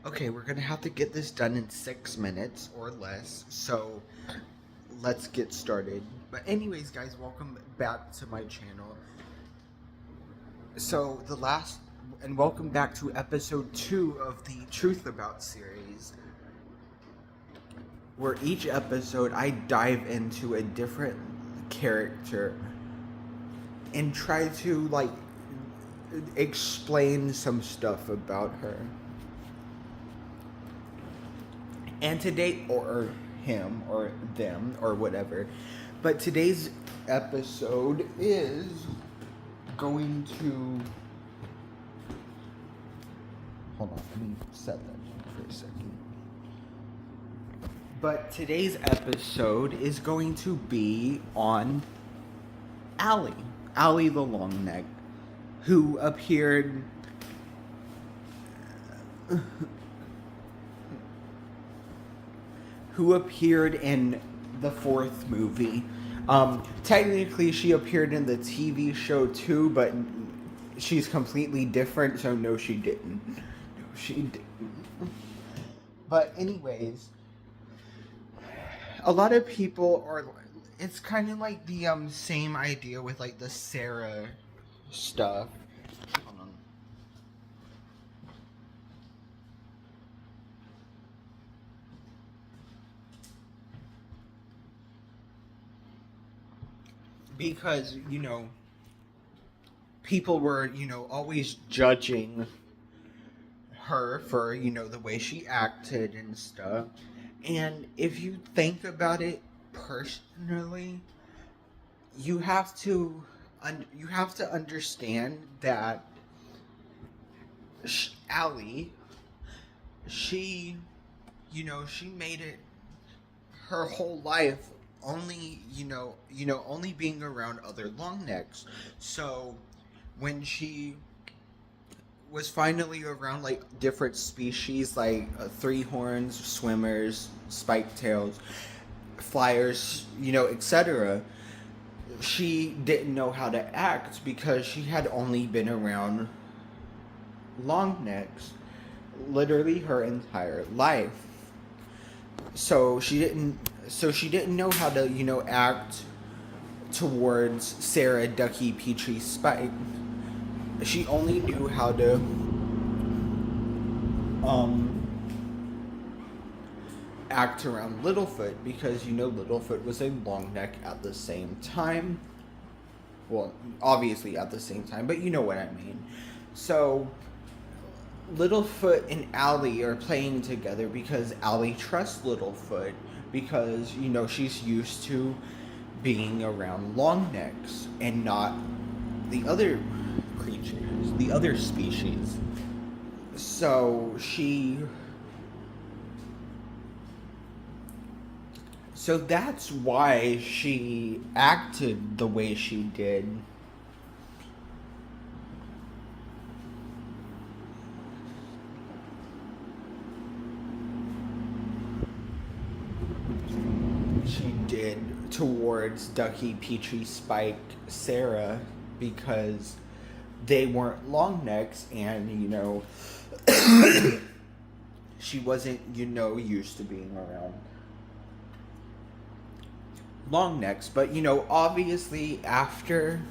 Okay, we're gonna have to get this done in 6 minutes or less, so let's get started. But anyways, guys, welcome back to my channel. So and welcome back to episode 2 of the Truth About series, where each episode I dive into a different character and try to explain some stuff about her. And today, or him, or them, or whatever. But today's episode is going to... Hold on, let me set that for a second. But today's episode is going to be on Allie the Longneck, who appeared... in the 4th movie. Technically, she appeared in the TV show too, but she's completely different, so no, she didn't. But anyways, a lot of people are... It's kind of like the same idea with like the Sarah stuff. Hold on. Because, people were, always judging her for, the way she acted and stuff. And if you think about it personally, you have to understand that Allie, she made it her whole life only only being around other longnecks. So when she was finally around like different species, like three horns, swimmers, spiked tails, flyers, etc., she didn't know how to act because she had only been around longnecks literally her entire life. So she didn't know how to, act towards Sarah, Ducky, Petrie, Spike. She only knew how to act around Littlefoot because, Littlefoot was a Longneck at the same time. Well, obviously at the same time, but you know what I mean. So Littlefoot and Allie are playing together because Allie trusts Littlefoot because, she's used to being around Longnecks and not the other creatures, the other species. So that's why she acted the way she did. Towards Ducky, Petrie, Spike, Sarah, because they weren't Longnecks and, she wasn't, used to being around Longnecks. But, obviously after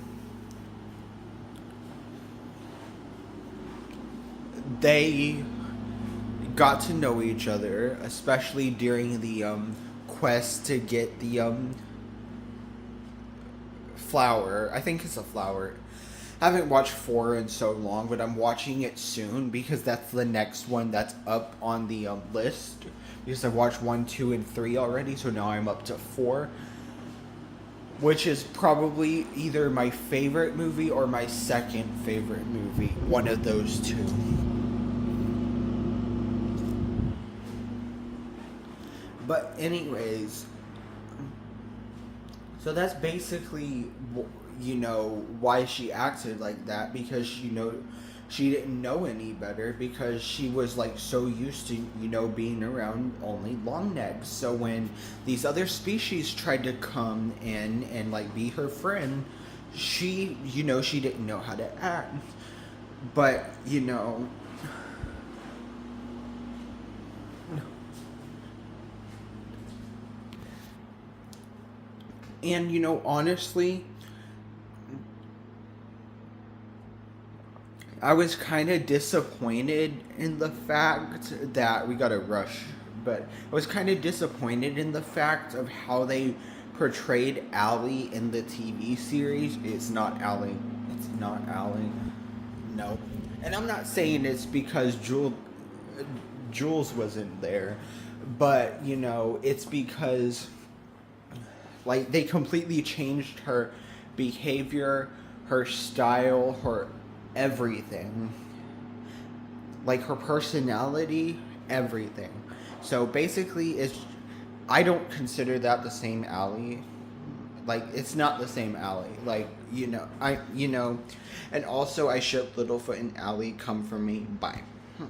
they got to know each other, especially during the quest to get the flower. I think it's a flower. I haven't watched 4 in so long, but I'm watching it soon because that's the next one that's up on the list. Because I've watched 1, 2, and 3 already, so now I'm up to 4. Which is probably either my favorite movie or my second favorite movie. One of those two. But anyways, so that's basically, why she acted like that, because, she didn't know any better because she was, so used to, being around only Longnecks. So when these other species tried to come in and, be her friend, she didn't know how to act. But, And honestly, I was kind of disappointed in the fact that we got a rush, but I was kind of disappointed in the fact of how they portrayed Allie in the TV series. It's not Allie. It's not Allie. No. And I'm not saying it's because Jules wasn't there, but it's because like they completely changed her behavior, her style, her everything. Like her personality, everything. So basically it's I don't consider that the same Allie. Like it's not the same Allie. Like, and also I ship Littlefoot and Allie. Come from me. Bye.